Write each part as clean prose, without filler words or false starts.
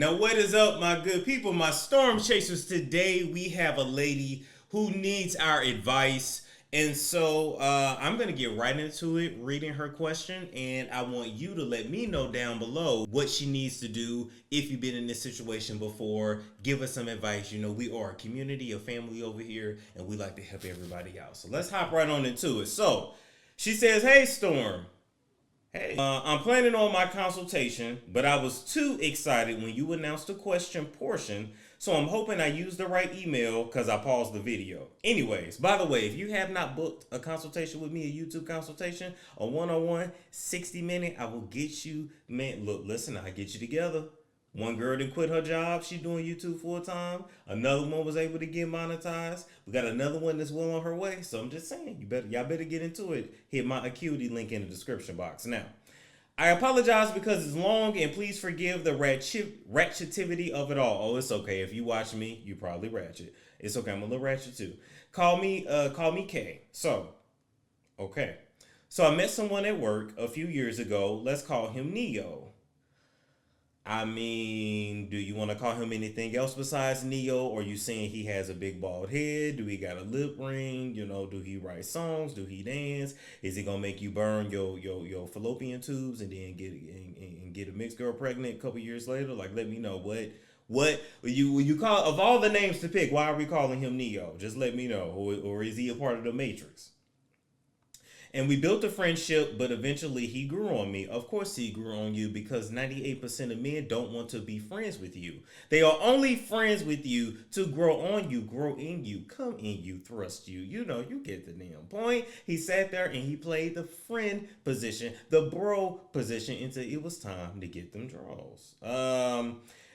Now, what is up, my good people, my storm chasers? Today, we have a lady who needs our advice. And so I'm going to get right into it, reading her question. And I want you to let me know down below what she needs to do if you've been in this situation before. Give us some advice. You know, we are a community, a family over here, and we like to help everybody out. So let's hop right on into it. So she says, "Hey, Storm. Hey, I'm planning on my consultation, but I was too excited when you announced the question portion, so I'm hoping I used the right email because I paused the video. Anyways, by the way, if you have not booked a consultation with me, a YouTube consultation, a one-on-one 60-minute, I will get you, man, look, listen, I'll get you together. One girl didn't quit her job. She's doing YouTube full time. Another one was able to get monetized. We got another one that's well on her way. So I'm just saying, y'all better get into it. Hit my Acuity link in the description box. Now, I apologize because it's long, and please forgive the ratchetivity of it all. Oh, it's okay. If you watch me, you probably ratchet. It's okay. I'm a little ratchet too. Call me K. So, okay. So I met someone at work a few years ago. Let's call him Neo. I mean, do you want to call him anything else besides Neo? Or are you saying he has a big bald head? Do he got a lip ring? You know, do he write songs? Do he dance? Is he gonna make you burn your fallopian tubes and then get a mixed girl pregnant a couple years later? Like, let me know what you call, of all the names to pick. Why are we calling him Neo? Just let me know. Or is he a part of the Matrix? And we built a friendship, but eventually he grew on me. Of course he grew on you, because 98% of men don't want to be friends with you. They are only friends with you to grow on you, grow in you, come in you, thrust you. You know, you get the damn point. He sat there and he played the friend position, the bro position, until it was time to get them draws.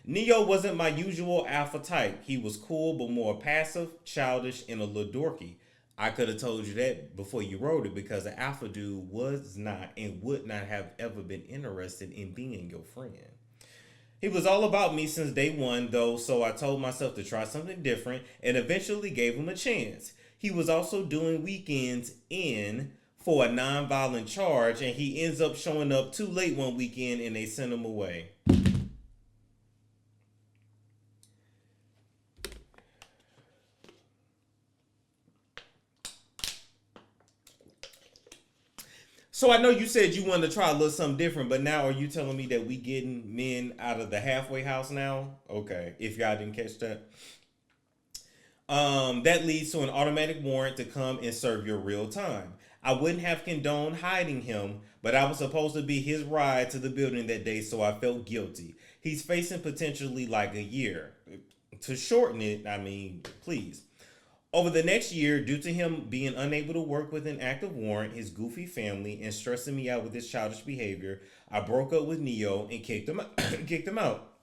Neo wasn't my usual alpha type. He was cool, but more passive, childish, and a little dorky. I could have told you that before you wrote it, because the alpha dude was not and would not have ever been interested in being your friend. He was all about me since day one, though, so I told myself to try something different and eventually gave him a chance. He was also doing weekends in for a non-violent charge, and he ends up showing up too late one weekend and they sent him away. So I know you said you wanted to try a little something different, but now are you telling me that we getting men out of the halfway house now? Okay, if y'all didn't catch that. That leads to an automatic warrant to come and serve your real time. I wouldn't have condoned hiding him, but I was supposed to be his ride to the building that day, so I felt guilty. He's facing potentially like a year. To shorten it, I mean, please. Over the next year, due to him being unable to work with an active warrant, his goofy family, and stressing me out with his childish behavior, I broke up with Neo and kicked him out.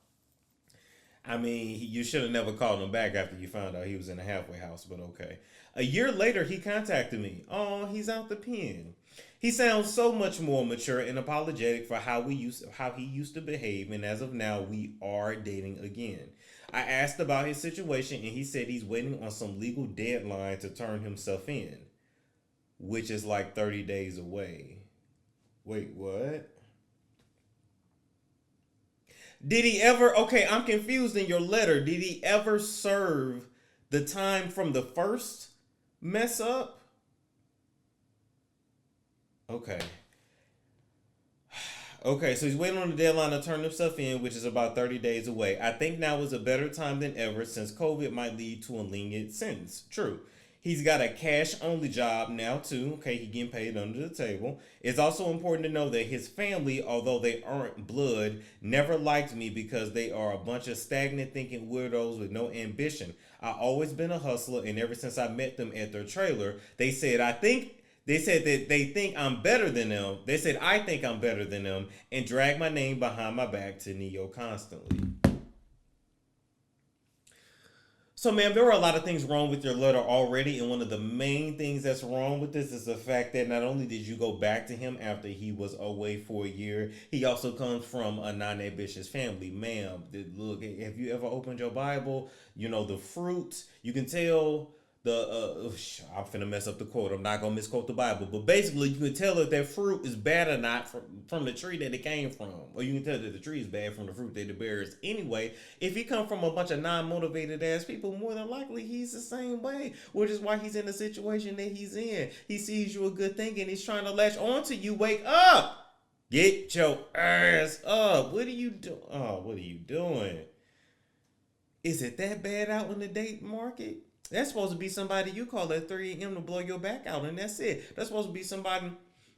I mean, you should have never called him back after you found out he was in a halfway house, but okay. A year later, he contacted me. Oh, he's out the pen. He sounds so much more mature and apologetic for how he used to behave, and as of now, we are dating again. I asked about his situation, and he said he's waiting on some legal deadline to turn himself in, which is like 30 days away. Wait, what? Did he ever, okay, I'm confused in your letter. Did he ever serve the time from the first mess up? Okay. Okay, so he's waiting on the deadline to turn himself in, which is about 30 days away. I think now is a better time than ever, since COVID might lead to a lenient sentence. True. He's got a cash-only job now, too. Okay, he getting paid under the table. It's also important to know that his family, although they aren't blood, never liked me because they are a bunch of stagnant thinking weirdos with no ambition. I've always been a hustler, and ever since I met them at their trailer, they said that they think I'm better than them. They said I think I'm better than them and drag my name behind my back to Neo constantly. So, ma'am, there are a lot of things wrong with your letter already, and one of the main things that's wrong with this is the fact that not only did you go back to him after he was away for a year, he also comes from a non-ambitious family. Ma'am, look, have you ever opened your Bible? You know, the fruit, you can tell I'm finna mess up the quote. I'm not gonna misquote the Bible, but basically, you can tell if that fruit is bad or not from the tree that it came from, or you can tell that the tree is bad from the fruit that it bears. Anyway, if he come from a bunch of non-motivated ass people, more than likely he's the same way, which is why he's in the situation that he's in. He sees you a good thing and he's trying to latch onto you. Wake up! Get your ass up! What are you doing? Oh, what are you doing? Is it that bad out in the date market? That's supposed to be somebody you call at 3 a.m. to blow your back out, and that's it. That's supposed to be somebody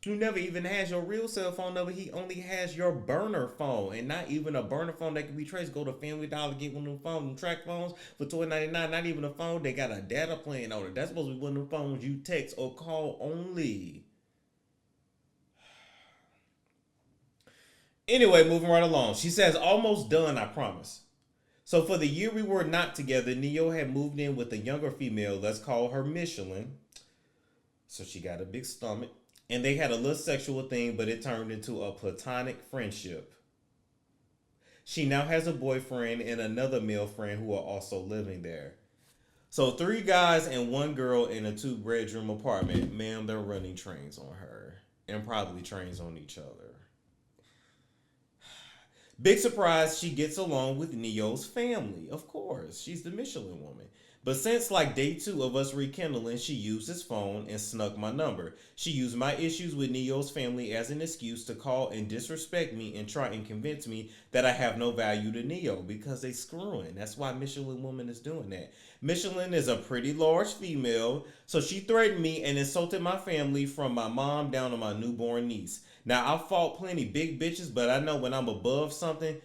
who never even has your real cell phone number. He only has your burner phone, and not even a burner phone that can be traced. Go to Family Dollar, get one of them phones, them track phones for $12.99. Not even a phone. They got a data plan on it. That's supposed to be one of them phones you text or call only. Anyway, moving right along. She says, almost done, I promise. So for the year we were not together, Neo had moved in with a younger female, let's call her Michelin. So she got a big stomach. And they had a little sexual thing, but it turned into a platonic friendship. She now has a boyfriend and another male friend who are also living there. So 3 guys and 1 girl in a 2-bedroom apartment. Ma'am, they're running trains on her. And probably trains on each other. Big surprise, she gets along with Neo's family. Of course, she's the Michelin woman. But since like day 2 of us rekindling, she used his phone and snuck my number. She used my issues with Neo's family as an excuse to call and disrespect me and try and convince me that I have no value to Neo because they screwing. That's why Michelin woman is doing that. Michelin is a pretty large female, so she threatened me and insulted my family from my mom down to my newborn niece. Now, I fought plenty big bitches, but I know when I'm above something,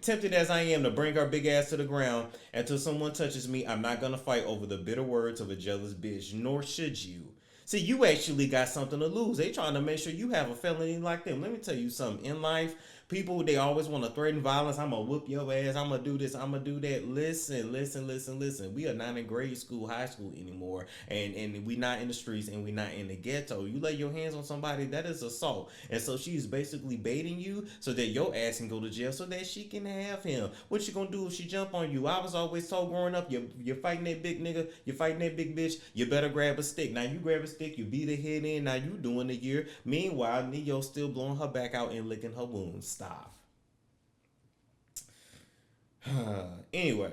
tempted as I am to bring her big ass to the ground, until someone touches me, I'm not going to fight over the bitter words of a jealous bitch, nor should you. See, you actually got something to lose. They trying to make sure you have a felony like them. Let me tell you something. In life, people, they always want to threaten violence. I'm going to whoop your ass. I'm going to do this. I'm going to do that. Listen. We are not in grade school, high school anymore. And we not in the streets and we not in the ghetto. You lay your hands on somebody, that is assault. And so she's basically baiting you so that your ass can go to jail so that she can have him. What you going to do if she jump on you? I was always told growing up, you're fighting that big nigga, you're fighting that big bitch, you better grab a stick. Now you grab a stick, you beat her head in, now you doing the year. Meanwhile, Neo still blowing her back out and licking her wounds. Stop. Anyway,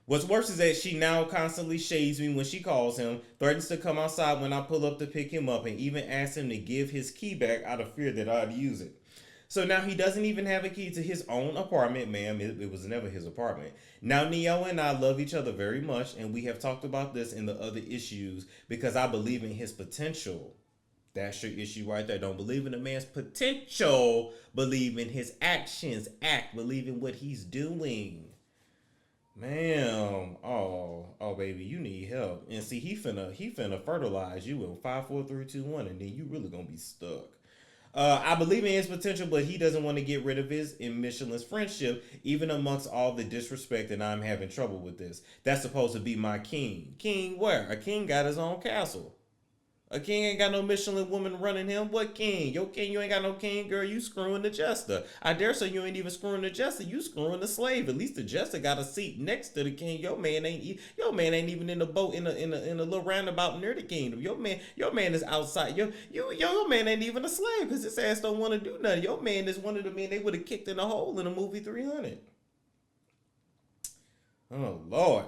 what's worse is that she now constantly shades me when she calls him, threatens to come outside when I pull up to pick him up, and even asks him to give his key back out of fear that I'd use it. So now he doesn't even have a key to his own apartment, ma'am. It was never his apartment. Now Neo and I love each other very much, and we have talked about this in the other issues because I believe in his potential. That's your issue right there. Don't believe in a man's potential. Believe in his actions. Believe in what he's doing. Ma'am, oh, baby, you need help. And see, he finna fertilize you in 5, 4, 3, 2, 1, and then you really gonna be stuck. I believe in his potential, but he doesn't want to get rid of his and Michelin's friendship, even amongst all the disrespect, and I'm having trouble with this. That's supposed to be my king. King where? A king got his own castle. A king ain't got no Michelin woman running him. What king? Your king, you ain't got no king, girl. You screwing the jester. I dare say you ain't even screwing the jester. You screwing the slave. At least the jester got a seat next to the king. Your man ain't even in the boat in a little roundabout near the kingdom. Your man is outside. Your man ain't even a slave because his ass don't want to do nothing. Your man is one of the men they would have kicked in a hole in the movie 300. Oh Lord.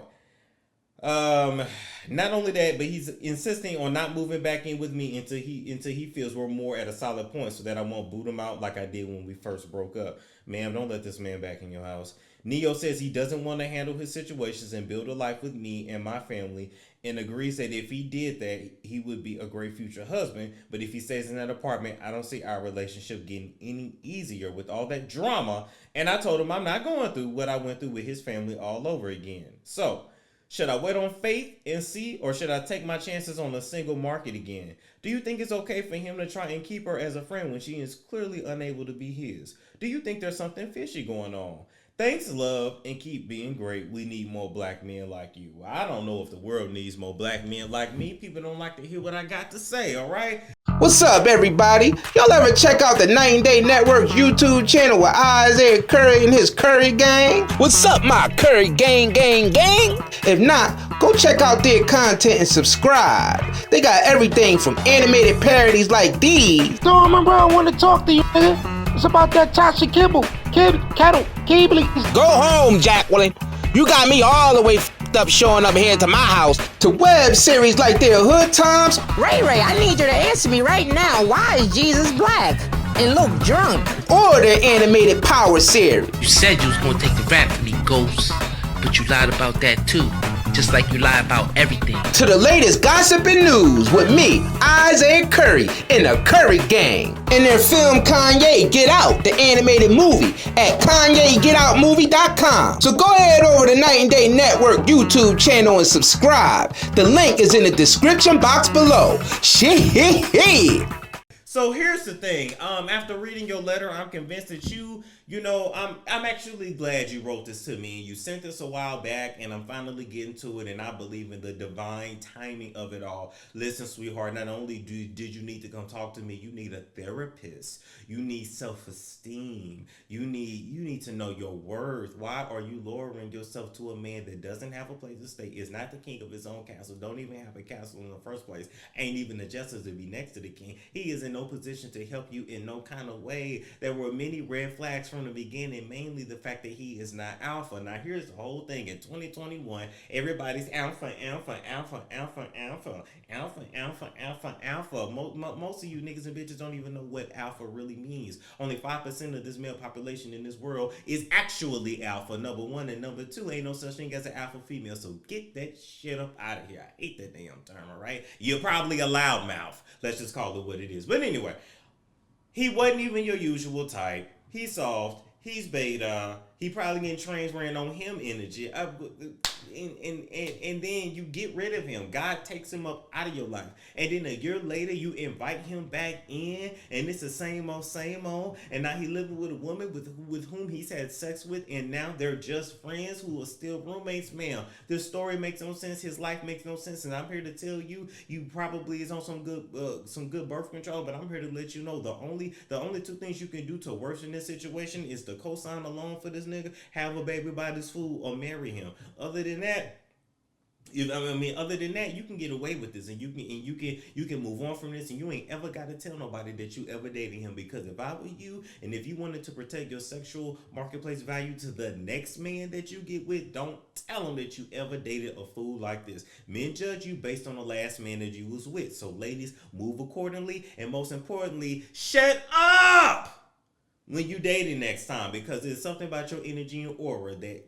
Not only that, but he's insisting on not moving back in with me until he feels we're more at a solid point, so that I won't boot him out like I did when we first broke up. Ma'am, don't let this man back in your house. Neo says he doesn't want to handle his situations and build a life with me and my family, and agrees that if he did that, he would be a great future husband. But if he stays in that apartment, I don't see our relationship getting any easier with all that drama. And I told him I'm not going through what I went through with his family all over again. So, should I wait on faith and see, or should I take my chances on the single market again? Do you think it's okay for him to try and keep her as a friend when she is clearly unable to be his? Do you think there's something fishy going on? Thanks, love, and keep being great. We need more black men like you. I don't know if the world needs more black men like me. People don't like to hear what I got to say, all right? What's up, everybody? Y'all ever check out the Night and Day Network's YouTube channel with Isaiah Curry and his Curry Gang? What's up, my Curry gang? If not, go check out their content and subscribe. They got everything from animated parodies like these. Storm Monroe, I want to talk to you, nigga. It's about that toxic cattle. Go home, Jacqueline. You got me all the way f***ed up showing up here to my house. To web series like their Hood Times. Ray, I need you to answer me right now. Why is Jesus black and look drunk? Or their animated Power series. You said you was gonna take the rap from me, Ghost, but you lied about that too. Just like you lie about everything. To the latest gossip and news with me, Isaiah Curry, and the Curry Gang. And their film Kanye Get Out, the animated movie, at KanyeGetOutMovie.com. So go ahead over to Night and Day Network YouTube channel and subscribe. The link is in the description box below. Shit. So here's the thing. After reading your letter, I'm convinced that I'm actually glad you wrote this to me. You sent this a while back, and I'm finally getting to it, and I believe in the divine timing of it all. Listen, sweetheart, not only did you need to come talk to me, you need a therapist. You need self-esteem. You need to know your worth. Why are you lowering yourself to a man that doesn't have a place to stay, is not the king of his own castle, don't even have a castle in the first place, ain't even the justice to be next to the king. He is in no position to help you in no kind of way. There were many red flags from the beginning, mainly the fact that he is not alpha. Now here's the whole thing. In 2021, everybody's alpha. Most of you niggas and bitches don't even know what alpha really means. Only 5% of this male population in this world is actually alpha, number one, and number two, ain't no such thing as an alpha female. So get that shit up out of here. I hate that damn term, all right? You're probably a loudmouth. Let's just call it what it is. But anyway, he wasn't even your usual type. He's soft. He's beta. He probably getting trans ran on him energy. And then you get rid of him. God takes him up out of your life. And then a year later, you invite him back in. And it's the same old. And now he living with a woman with whom he's had sex with. And now they're just friends who are still roommates. Ma'am, this story makes no sense. His life makes no sense. And I'm here to tell you, you probably is on some good birth control. But I'm here to let you know the only two things you can do to worsen this situation is to co-sign a loan for this nigga, have a baby by this fool, or marry him. Other than that, you can get away with this, and you can move on from this, and you ain't ever got to tell nobody that you ever dated him. Because if I were you, and if you wanted to protect your sexual marketplace value to the next man that you get with, don't tell him that you ever dated a fool like this. Men judge you based on the last man that you was with. So ladies, move accordingly, and most importantly, shut up when you dating next time, because there's something about your energy and aura that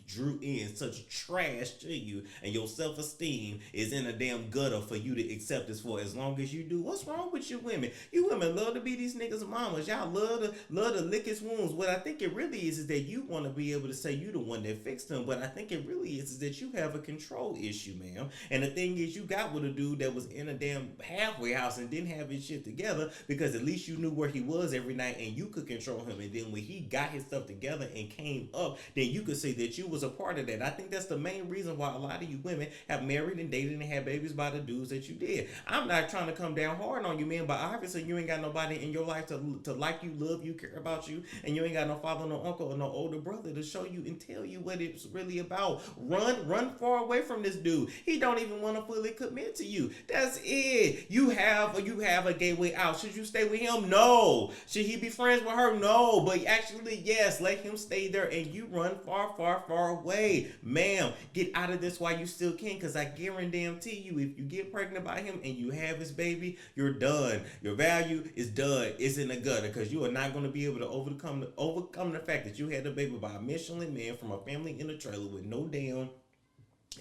drew in such trash to you, and your self-esteem is in a damn gutter for you to accept this for as long as you do. What's wrong with you women? You women love to be these niggas' mamas. Y'all love to lick his wounds. What I think it really is that you want to be able to say you the one that fixed him, but I think it really is that you have a control issue, ma'am. And the thing is, you got with a dude that was in a damn halfway house and didn't have his shit together, because at least you knew where he was every night and you could control him. And then when he got his stuff together and came up, then you could say that you was a part of that. I think that's the main reason why a lot of you women have married and dated and had babies by the dudes that you did. I'm not trying to come down hard on you, man, but obviously you ain't got nobody in your life to like you, love you, care about you, and you ain't got no father, no uncle, or no older brother to show you and tell you what it's really about. Run far away from this dude. He don't even want to fully commit to you. That's it. You have a gateway out. Should you stay with him? No. Should he be friends with her? No. But actually, yes, let him stay there and you run far away. Ma'am, get out of this while you still can, because I guarantee you, if you get pregnant by him and you have his baby, you're done. Your value is done. It's in the gutter, because you are not going to be able to overcome the fact that you had a baby by a Michelin man from a family in a trailer with no damn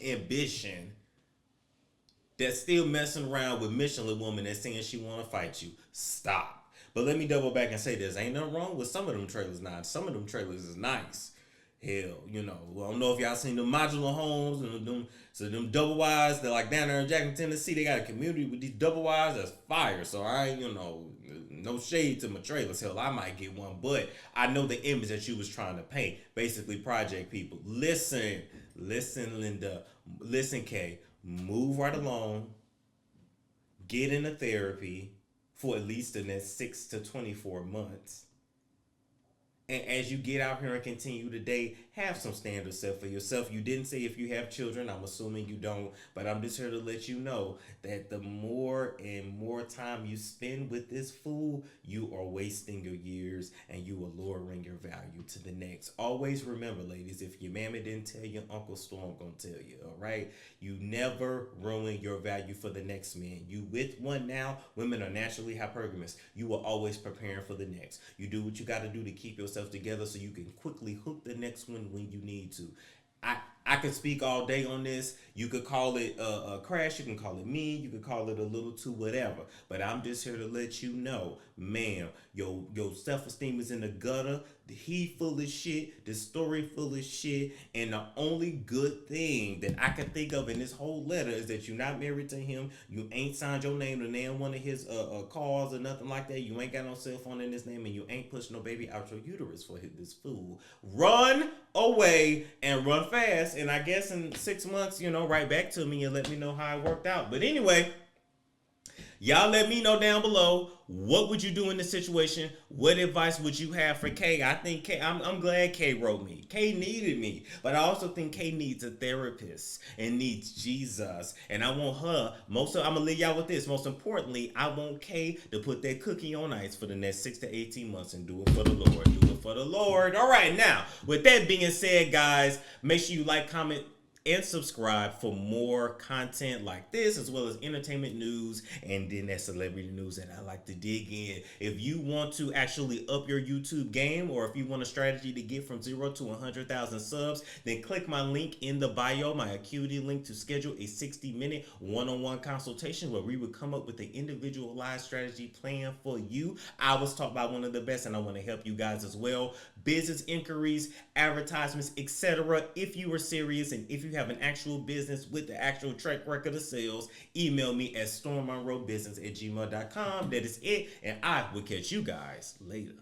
ambition, that's still messing around with Michelin woman that's saying she want to fight you. Stop. But let me double back and say this. Ain't nothing wrong with some of them trailers now. Some of them trailers is nice. Hell, I don't know if y'all seen the modular homes and them double wides. They're like down there in Jackson, Tennessee. They got a community with these double wides that's fire. So no shade to my trailers. Hell, I might get one, but I know the image that you was trying to paint. Basically, project people. Listen, Linda. Listen, Kay. Move right along. Get into therapy. for at least the next 6 to 24 months. And as you get out here and continue today, have some standards set for yourself. You didn't say if you have children. I'm assuming you don't. But I'm just here to let you know that the more and more time you spend with this fool, you are wasting your years and you are lowering your value to the next. Always remember, ladies, if your mammy didn't tell you, Uncle Storm gonna tell you, all right? You never ruin your value for the next man. You with one now, women are naturally hypergamous. You are always preparing for the next. You do what you got to do to keep yourself together so you can quickly hook the next one when you need to. I could speak all day on this. You could call it a crash, you can call it mean, you could call it a little too whatever. But I'm just here to let you know, ma'am, your self-esteem is in the gutter. He full of shit, the story full of shit, and the only good thing that I can think of in this whole letter is that you're not married to him. You ain't signed your name to name one of his cars or nothing like that. You ain't got no cell phone in his name, and you ain't pushed no baby out your uterus for this fool. Run away and run fast, and I guess in 6 months, write back to me and let me know how it worked out. But anyway, y'all let me know down below, what would you do in this situation? What advice would you have for Kay? I think Kay, I'm glad Kay wrote me. Kay needed me, but I also think Kay needs a therapist and needs Jesus. And I want her, I'm gonna leave y'all with this. Most importantly, I want Kay to put that cookie on ice for the next 6 to 18 months and do it for the Lord. Do it for the Lord. All right, now, with that being said, guys, make sure you like, comment, and subscribe for more content like this, as well as entertainment news and then that celebrity news that I like to dig in. If you want to actually up your YouTube game, or if you want a strategy to get from 0 to 100,000 subs, then click my link in the bio, my Acuity link, to schedule a 60-minute one-on-one consultation where we would come up with an individualized strategy plan for you. I was taught by one of the best, and I want to help you guys as well. Business inquiries, advertisements, etc. If you are serious and if you have an actual business with the actual track record of sales, email me at stormmonroebusiness@gmail.com. That is it, and I will catch you guys later.